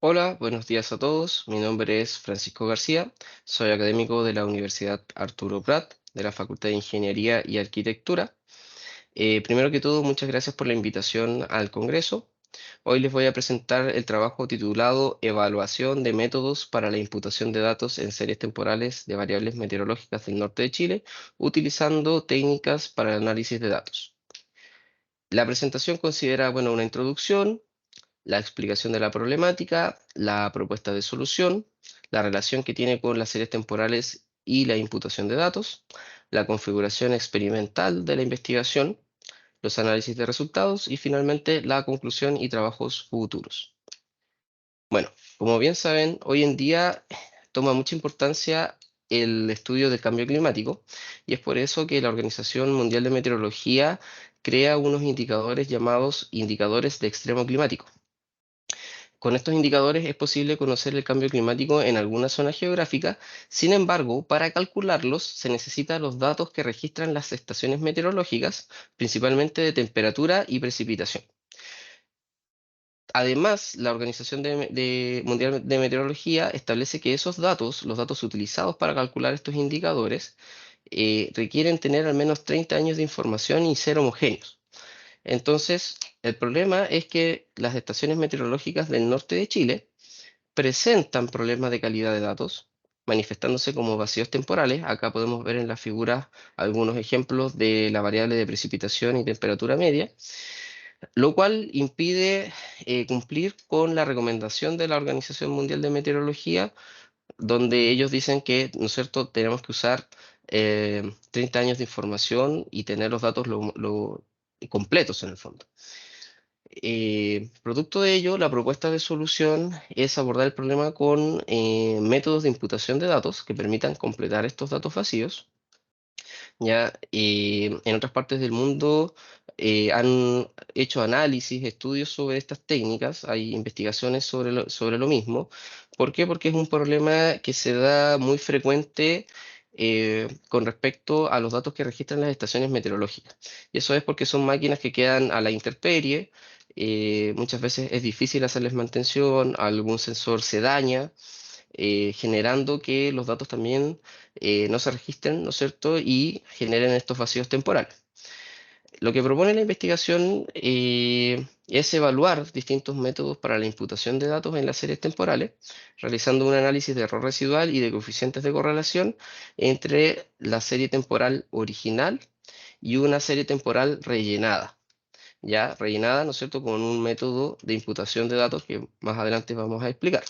Hola, buenos días a todos. Mi nombre es Francisco García. Soy académico de la Universidad Arturo Prat, de la Facultad de Ingeniería y Arquitectura. Primero que todo, muchas gracias por la invitación al Congreso. Hoy les voy a presentar el trabajo titulado Evaluación de métodos para la imputación de datos en series temporales de variables meteorológicas del norte de Chile, utilizando técnicas para el análisis de datos. La presentación considera, bueno, una introducción, la explicación de la problemática, la propuesta de solución, la relación que tiene con las series temporales y la imputación de datos, la configuración experimental de la investigación, los análisis de resultados y finalmente la conclusión y trabajos futuros. Bueno, como bien saben, hoy en día toma mucha importancia el estudio del cambio climático y es por eso que la Organización Mundial de Meteorología crea unos indicadores llamados indicadores de extremo climático. Con estos indicadores es posible conocer el cambio climático en alguna zona geográfica. Sin embargo, para calcularlos se necesitan los datos que registran las estaciones meteorológicas, principalmente de temperatura y precipitación. Además, la Organización Mundial de Meteorología establece que esos datos, los datos utilizados para calcular estos indicadores, requieren tener al menos 30 años de información y ser homogéneos. Entonces, el problema es que las estaciones meteorológicas del norte de Chile presentan problemas de calidad de datos, manifestándose como vacíos temporales. Acá podemos ver en la figura algunos ejemplos de la variable de precipitación y temperatura media, lo cual impide cumplir con la recomendación de la Organización Mundial de Meteorología, donde ellos dicen que, ¿no es cierto?, tenemos que usar 30 años de información y tener los datos completos en el fondo. Producto de ello, la propuesta de solución es abordar el problema con métodos de imputación de datos que permitan completar estos datos vacíos. Ya, en otras partes del mundo han hecho análisis, estudios sobre estas técnicas, hay investigaciones sobre lo mismo. ¿Por qué? Porque es un problema que se da muy frecuente con respecto a los datos que registran las estaciones meteorológicas. Y eso es porque son máquinas que quedan a la intemperie, muchas veces es difícil hacerles mantención, algún sensor se daña, generando que los datos también no se registren, ¿no es cierto?, y generen estos vacíos temporales. Lo que propone la investigación es evaluar distintos métodos para la imputación de datos en las series temporales, realizando un análisis de error residual y de coeficientes de correlación entre la serie temporal original y una serie temporal rellenada. Ya rellenada, ¿no es cierto?, con un método de imputación de datos que más adelante vamos a explicar.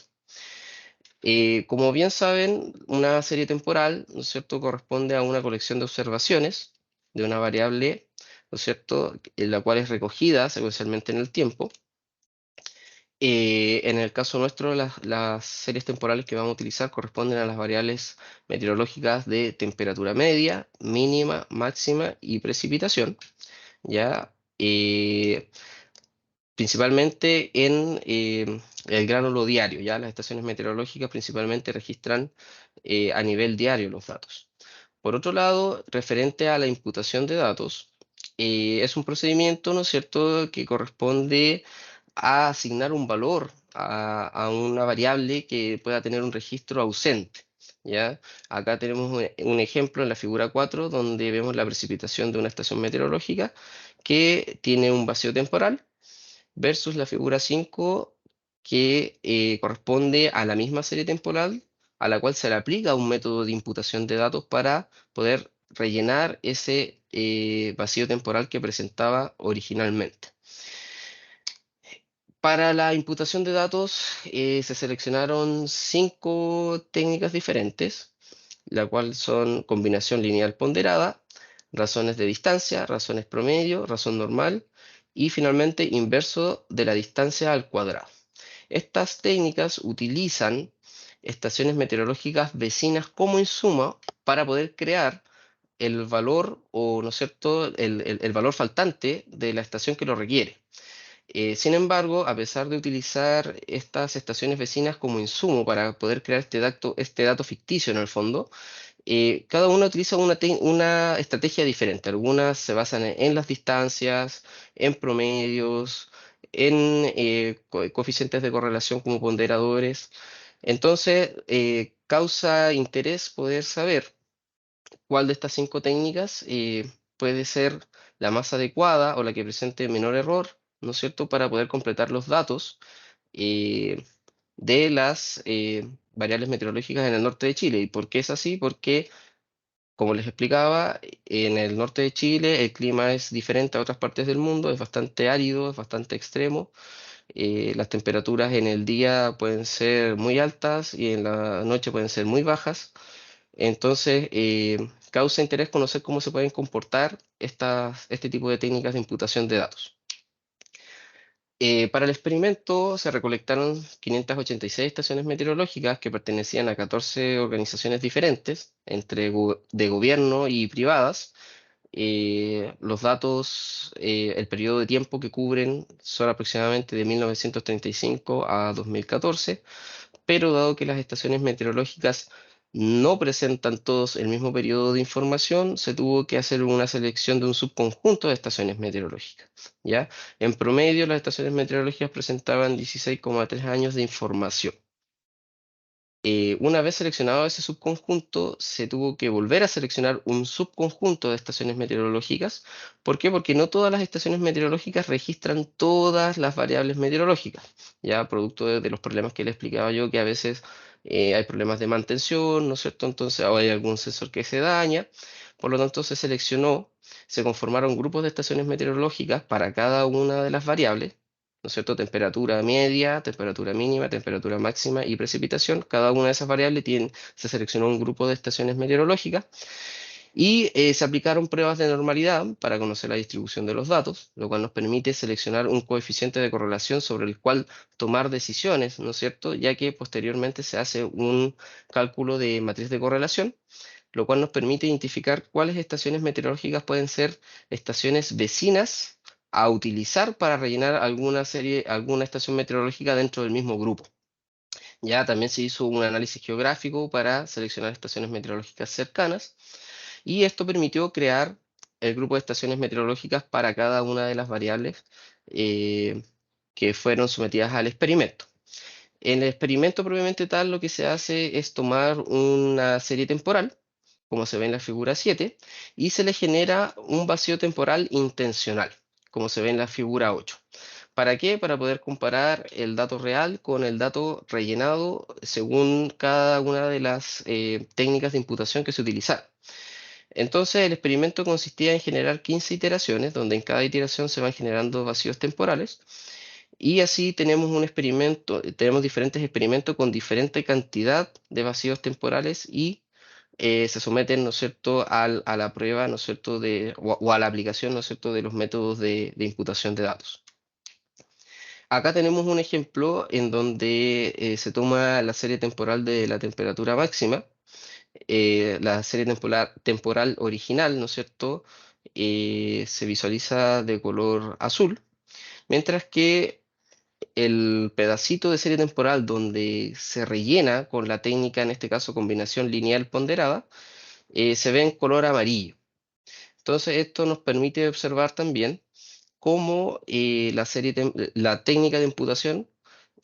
Como bien saben, una serie temporal, ¿no es cierto?, corresponde a una colección de observaciones de una variable, ¿no es cierto?, en la cual es recogida secuencialmente en el tiempo. En el caso nuestro, las series temporales que vamos a utilizar corresponden a las variables meteorológicas de temperatura media, mínima, máxima y precipitación, ¿ya? Principalmente en el gránulo diario, ya las estaciones meteorológicas principalmente registran a nivel diario los datos. Por otro lado, referente a la imputación de datos, es un procedimiento, ¿no es cierto?, que corresponde a asignar un valor a una variable que pueda tener un registro ausente. ¿Ya? Acá tenemos un ejemplo en la figura 4, donde vemos la precipitación de una estación meteorológica que tiene un vacío temporal versus la figura 5 que corresponde a la misma serie temporal a la cual se le aplica un método de imputación de datos para poder rellenar ese vacío temporal que presentaba originalmente. Para la imputación de datos se seleccionaron 5 técnicas diferentes, la cual son combinación lineal ponderada, razones de distancia, razones promedio, razón normal y finalmente inverso de la distancia al cuadrado. Estas técnicas utilizan estaciones meteorológicas vecinas como insumo para poder crear el valor o, ¿no es cierto?, el valor faltante de la estación que lo requiere. Sin embargo, a pesar de utilizar estas estaciones vecinas como insumo para poder crear este dato ficticio en el fondo, cada una utiliza una estrategia diferente. Algunas se basan en las distancias, en promedios, en coeficientes de correlación como ponderadores. Entonces, causa interés poder saber cuál de estas 5 técnicas puede ser la más adecuada o la que presente menor error, ¿no es cierto?, para poder completar los datos eh, de las variables meteorológicas en el norte de Chile. ¿Y por qué es así? Porque, como les explicaba, en el norte de Chile el clima es diferente a otras partes del mundo, es bastante árido, es bastante extremo. Las temperaturas en el día pueden ser muy altas y en la noche pueden ser muy bajas. Entonces, causa interés conocer cómo se pueden comportar este tipo de técnicas de imputación de datos. Para el experimento se recolectaron 586 estaciones meteorológicas que pertenecían a 14 organizaciones diferentes, de gobierno y privadas. Los datos, el periodo de tiempo que cubren son aproximadamente de 1935 a 2014, pero dado que las estaciones meteorológicas no presentan todos el mismo periodo de información, se tuvo que hacer una selección de un subconjunto de estaciones meteorológicas, ¿ya? En promedio, las estaciones meteorológicas presentaban 16,3 años de información. Una vez seleccionado ese subconjunto, se tuvo que volver a seleccionar un subconjunto de estaciones meteorológicas. ¿Por qué? Porque no todas las estaciones meteorológicas registran todas las variables meteorológicas, ya producto de los problemas que le explicaba yo, que a veces hay problemas de mantención, ¿no es cierto? Entonces, o hay algún sensor que se daña. Por lo tanto, se conformaron grupos de estaciones meteorológicas para cada una de las variables, ¿no es cierto? Temperatura media, temperatura mínima, temperatura máxima y precipitación. Cada una de esas variables se seleccionó un grupo de estaciones meteorológicas y se aplicaron pruebas de normalidad para conocer la distribución de los datos, lo cual nos permite seleccionar un coeficiente de correlación sobre el cual tomar decisiones, ¿no es cierto? Ya que posteriormente se hace un cálculo de matriz de correlación, lo cual nos permite identificar cuáles estaciones meteorológicas pueden ser estaciones vecinas a utilizar para rellenar alguna estación meteorológica dentro del mismo grupo. Ya también se hizo un análisis geográfico para seleccionar estaciones meteorológicas cercanas y esto permitió crear el grupo de estaciones meteorológicas para cada una de las variables eh, que fueron sometidas al experimento. En el experimento propiamente tal, lo que se hace es tomar una serie temporal, como se ve en la figura 7, y se le genera un vacío temporal intencional, como se ve en la figura 8. ¿Para qué? Para poder comparar el dato real con el dato rellenado según cada una de las técnicas de imputación que se utilizaron. Entonces, el experimento consistía en generar 15 iteraciones, donde en cada iteración se van generando vacíos temporales, y así tenemos diferentes experimentos con diferente cantidad de vacíos temporales y se someten, ¿no es cierto?, a la prueba, ¿no es cierto?, o a la aplicación, ¿no es cierto?, de los métodos de imputación de datos. Acá tenemos un ejemplo en donde se toma la serie temporal de la temperatura máxima, la serie temporal original, ¿no es cierto?, se visualiza de color azul, mientras que el pedacito de serie temporal donde se rellena con la técnica, en este caso combinación lineal ponderada, se ve en color amarillo. Entonces, esto nos permite observar también cómo la técnica de imputación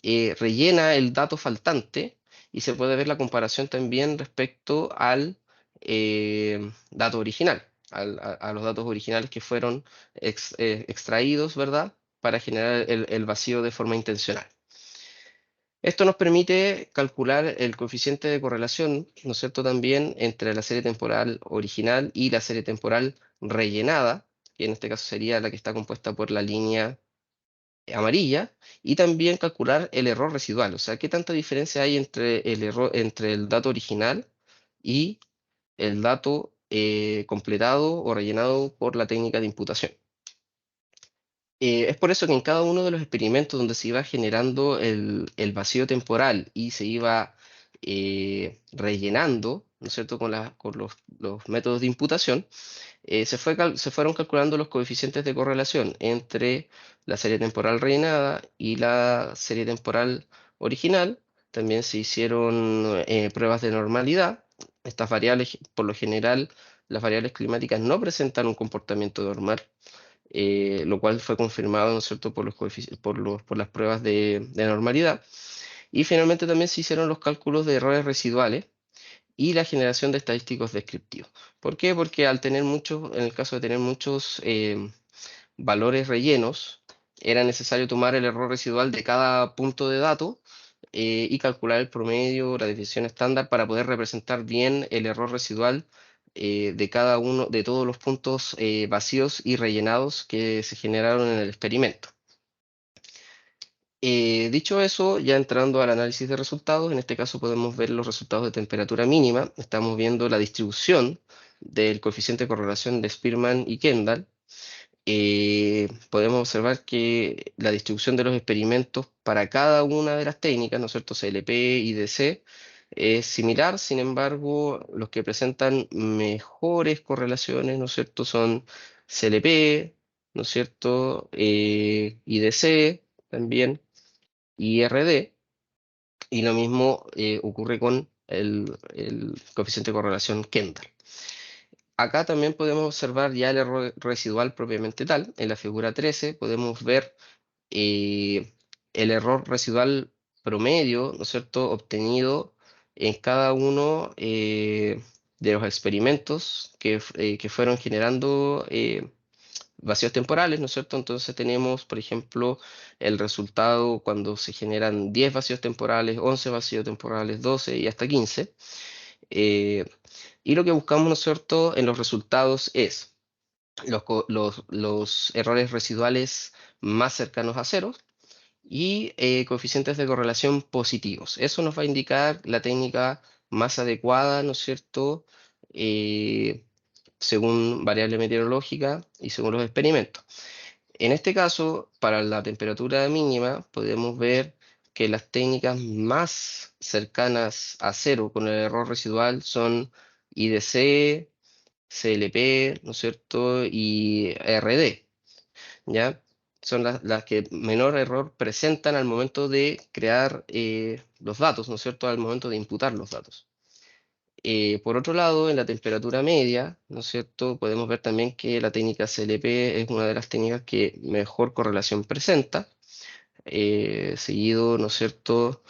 rellena el dato faltante y se puede ver la comparación también respecto al dato original, a los datos originales que fueron extraídos, ¿verdad? Para generar el vacío de forma intencional. Esto nos permite calcular el coeficiente de correlación, ¿no es cierto?, también entre la serie temporal original y la serie temporal rellenada, que en este caso sería la que está compuesta por la línea amarilla, y también calcular el error residual, o sea, qué tanta diferencia hay entre el dato original y el dato completado o rellenado por la técnica de imputación. Es por eso que en cada uno de los experimentos donde se iba generando el vacío temporal y se iba rellenando, ¿no es cierto?, con los métodos de imputación, se fueron calculando los coeficientes de correlación entre la serie temporal rellenada y la serie temporal original. También se hicieron pruebas de normalidad. Estas variables, por lo general, las variables climáticas no presentan un comportamiento normal. lo cual fue confirmado, ¿no es cierto?, por las pruebas de normalidad. Y finalmente también se hicieron los cálculos de errores residuales y la generación de estadísticos descriptivos. ¿Por qué? Porque en el caso de tener muchos valores rellenos, era necesario tomar el error residual de cada punto de dato y calcular el promedio, la desviación estándar para poder representar bien el error residual de cada uno de todos los puntos vacíos y rellenados que se generaron en el experimento. Dicho eso, ya entrando al análisis de resultados, en este caso podemos ver los resultados de temperatura mínima. Estamos viendo la distribución del coeficiente de correlación de Spearman y Kendall. Podemos observar que la distribución de los experimentos para cada una de las técnicas, ¿no es cierto?, CLP y DC, es similar. Sin embargo, los que presentan mejores correlaciones, ¿no es cierto?, son CLP, ¿no es cierto?, IDC también, y RD, y lo mismo ocurre con el coeficiente de correlación Kendall. Acá también podemos observar ya el error residual propiamente tal. En la figura 13 podemos ver el error residual promedio, ¿no es cierto?, obtenido en cada uno de los experimentos que fueron generando vacíos temporales, ¿no es cierto? Entonces tenemos, por ejemplo, el resultado cuando se generan 10 vacíos temporales, 11 vacíos temporales, 12 y hasta 15. Y lo que buscamos, ¿no es cierto?, en los resultados es los errores residuales más cercanos a cero y coeficientes de correlación positivos. Eso nos va a indicar la técnica más adecuada, ¿no es cierto?, según variable meteorológica y según los experimentos. En este caso, para la temperatura mínima, podemos ver que las técnicas más cercanas a cero con el error residual son IDC, CLP, ¿no es cierto?, y RD, ¿ya? Son las que menor error presentan al momento de crear los datos, ¿no es cierto?, al momento de imputar los datos. Por otro lado, en la temperatura media, ¿no es cierto?, podemos ver también que la técnica CLP es una de las técnicas que mejor correlación presenta, seguido, ¿no es cierto?,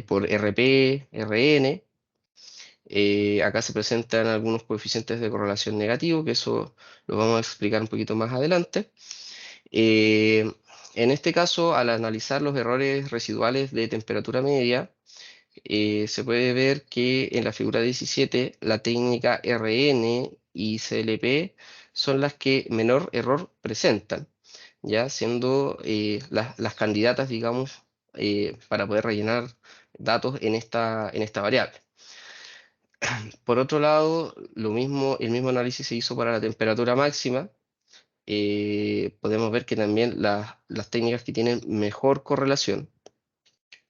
por RP, RN. Acá se presentan algunos coeficientes de correlación negativo, que eso lo vamos a explicar un poquito más adelante. En este caso, al analizar los errores residuales de temperatura media, se puede ver que en la figura 17 la técnica RN y CLP son las que menor error presentan, ya siendo las candidatas, digamos, para poder rellenar datos en esta variable. Por otro lado, el mismo análisis se hizo para la temperatura máxima. Podemos ver que también las técnicas que tienen mejor correlación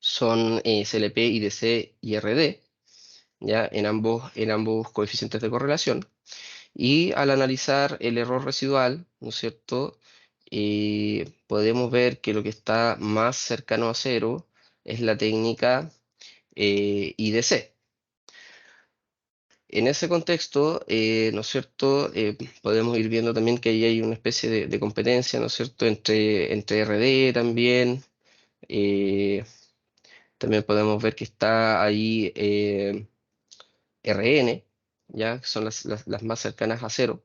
son CLP, IDC y RD, ¿ya? En ambos coeficientes de correlación. Y al analizar el error residual, ¿no es cierto?, podemos ver que lo que está más cercano a cero es la técnica IDC. En ese contexto, ¿no es cierto?, podemos ir viendo también que ahí hay una especie de competencia, ¿no es cierto?, entre RD también. También podemos ver que está ahí RN, ¿ya? Que son las más cercanas a cero.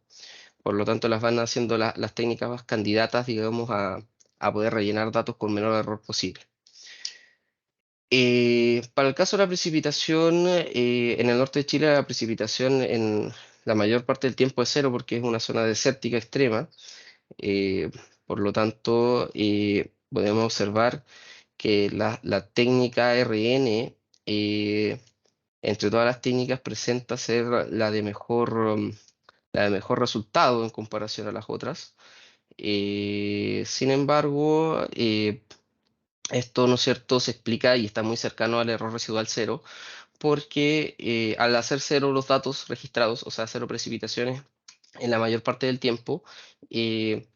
Por lo tanto, las van haciendo las técnicas más candidatas, digamos, a poder rellenar datos con menor error posible. Para el caso de la precipitación, en el norte de Chile la precipitación en la mayor parte del tiempo es cero porque es una zona desértica extrema. eh, por lo tanto, podemos observar que la técnica RN, entre todas las técnicas, presenta ser la de mejor resultado en comparación a las otras. Sin embargo, esto, ¿no es cierto?, se explica y está muy cercano al error residual cero, porque al hacer cero los datos registrados, o sea, cero precipitaciones en la mayor parte del tiempo,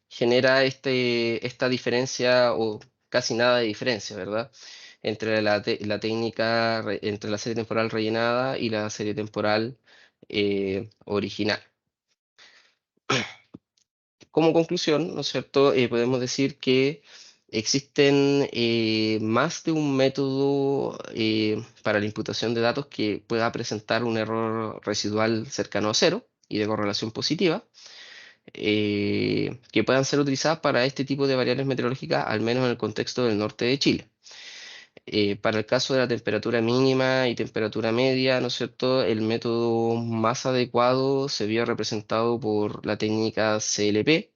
genera esta diferencia o casi nada de diferencia, ¿verdad? Entre la técnica, entre la serie temporal rellenada y la serie temporal original. como conclusión, ¿no es cierto?, podemos decir que existen más de un método para la imputación de datos que pueda presentar un error residual cercano a cero y de correlación positiva, que puedan ser utilizadas para este tipo de variables meteorológicas, al menos en el contexto del norte de Chile. Para el caso de la temperatura mínima y temperatura media, ¿no es cierto?, el método más adecuado se vio representado por la técnica CLP,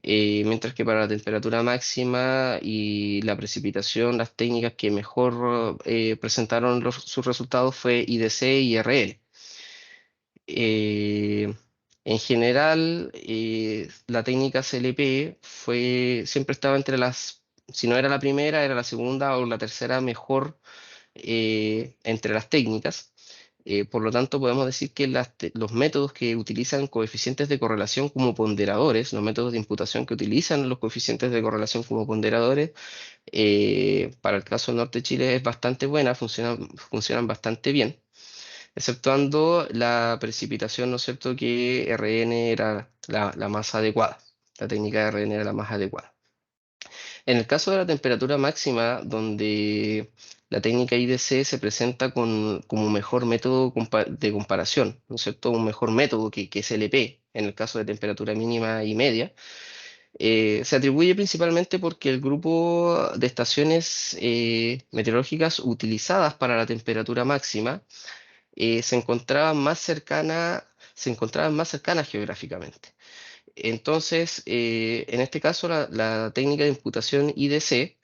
mientras que para la temperatura máxima y la precipitación, las técnicas que mejor presentaron sus resultados fue IDC y RL. Eh, en general, la técnica CLP siempre estaba entre si no era la primera, era la segunda o la tercera mejor entre las técnicas. Por lo tanto, podemos decir que los métodos que utilizan coeficientes de correlación como ponderadores, los métodos de imputación que utilizan los coeficientes de correlación como ponderadores, para el caso del norte de Chile es bastante buena, funcionan bastante bien, exceptuando la precipitación, ¿no es cierto?, que RN era la más adecuada, la técnica de RN era la más adecuada. En el caso de la temperatura máxima, donde la técnica IDC se presenta como mejor método de comparación, ¿no es cierto?, un mejor método que CLP, en el caso de temperatura mínima y media, se atribuye principalmente porque el grupo de estaciones meteorológicas utilizadas para la temperatura máxima se encontraban más cercanas geográficamente. Entonces, en este caso, la técnica de imputación IDC,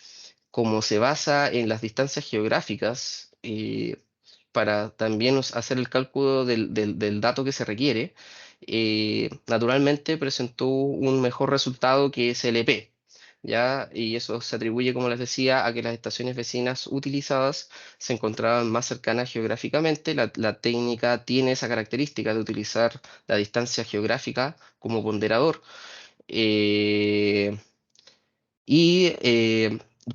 como se basa en las distancias geográficas, para también hacer el cálculo del dato que se requiere, naturalmente presentó un mejor resultado que SLP, ¿ya? Y eso se atribuye, como les decía, a que las estaciones vecinas utilizadas se encontraban más cercanas geográficamente. La técnica tiene esa característica de utilizar la distancia geográfica como ponderador. eh, y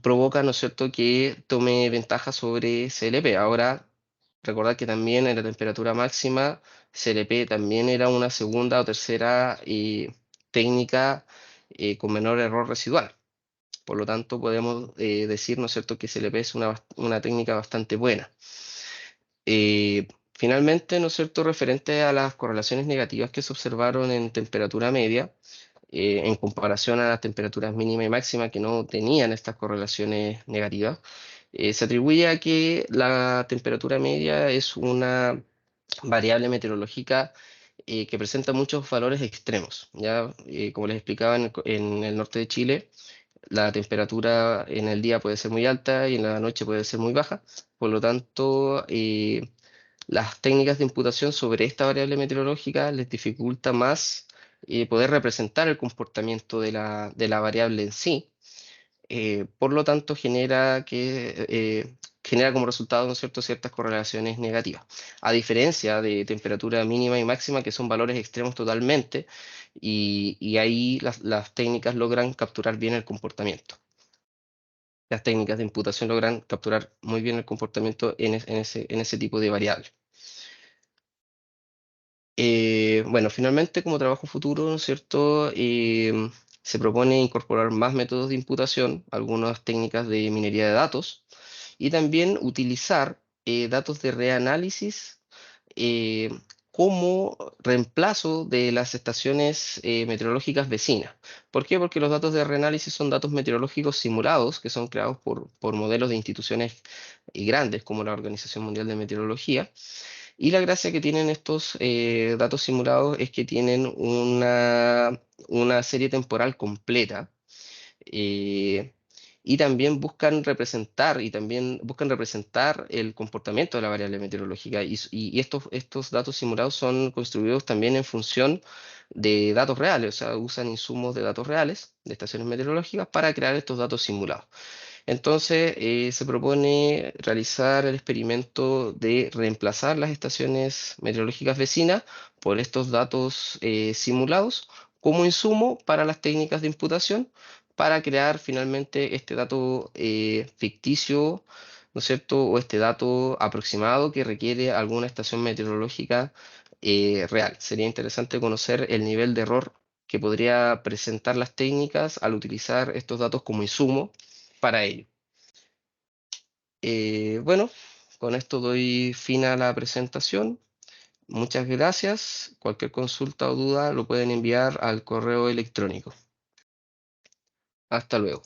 provoca, ¿no es cierto?, que tome ventaja sobre CLP. Ahora, recordad que también en la temperatura máxima, CLP también era una segunda o tercera técnica con menor error residual. Por lo tanto, podemos decir, ¿no es cierto?, que CLP es una técnica bastante buena. Finalmente, ¿no es cierto?, referente a las correlaciones negativas que se observaron en temperatura media, en comparación a las temperaturas mínima y máxima que no tenían estas correlaciones negativas, se atribuye a que la temperatura media es una variable meteorológica que presenta muchos valores extremos. ¿Ya? Como les explicaba, en el norte de Chile, la temperatura en el día puede ser muy alta y en la noche puede ser muy baja. Por lo tanto, las técnicas de imputación sobre esta variable meteorológica les dificulta más poder representar el comportamiento de la variable en sí. Por lo tanto, genera como resultado, ¿no es cierto?, ciertas correlaciones negativas. A diferencia de temperatura mínima y máxima, que son valores extremos totalmente, y ahí las técnicas logran capturar bien el comportamiento. Las técnicas de imputación logran capturar muy bien el comportamiento en ese tipo de variables. Bueno, finalmente, como trabajo futuro, ¿no es cierto? Se propone incorporar más métodos de imputación, algunas técnicas de minería de datos, y también utilizar datos de reanálisis eh, como reemplazo de las estaciones meteorológicas vecinas. ¿Por qué? Porque los datos de reanálisis son datos meteorológicos simulados que son creados por modelos de instituciones grandes como la Organización Mundial de Meteorología, y la gracia que tienen estos datos simulados es que tienen una serie temporal completa, eh, y también buscan representar el comportamiento de la variable meteorológica. Y estos datos simulados son construidos también en función de datos reales, o sea, usan insumos de datos reales, de estaciones meteorológicas, para crear estos datos simulados. Entonces, se propone realizar el experimento de reemplazar las estaciones meteorológicas vecinas por estos datos simulados como insumo para las técnicas de imputación, para crear finalmente este dato ficticio, ¿no es cierto?, o este dato aproximado que requiere alguna estación meteorológica real. Sería interesante conocer el nivel de error que podría presentar las técnicas al utilizar estos datos como insumo para ello. Bueno, con esto doy fin a la presentación. Muchas gracias. Cualquier consulta o duda lo pueden enviar al correo electrónico. Hasta luego.